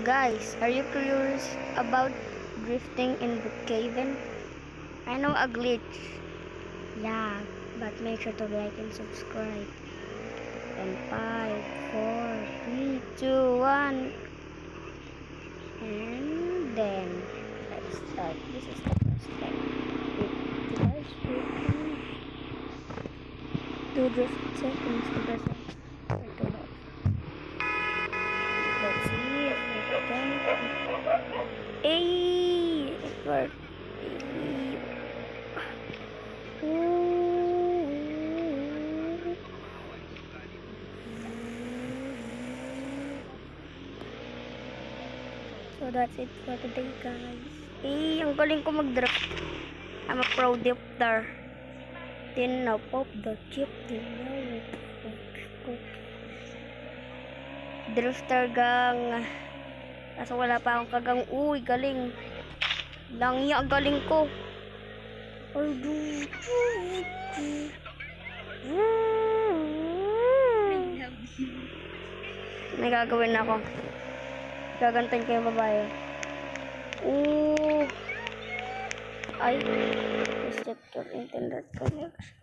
Guys, are you curious about drifting in Brookhaven? I know a glitch. Yeah, but make sure to like and subscribe. And 5, 4, 3, 2, 1. And then, let's start. This is the first step. With guys, we can do drift seconds to the Let's see if we can. Hey, it worked. So that's it for today, guys. Hey, ang galing ko mag-drift. I'm a pro drifter. Then now pop the chip. Drifter gang. Kaso wala pa akong kagang. Uy, galing. Langya, galing ko. May gagawin ako. Gagantin kayo babae. Ay. Restrict your internet connection.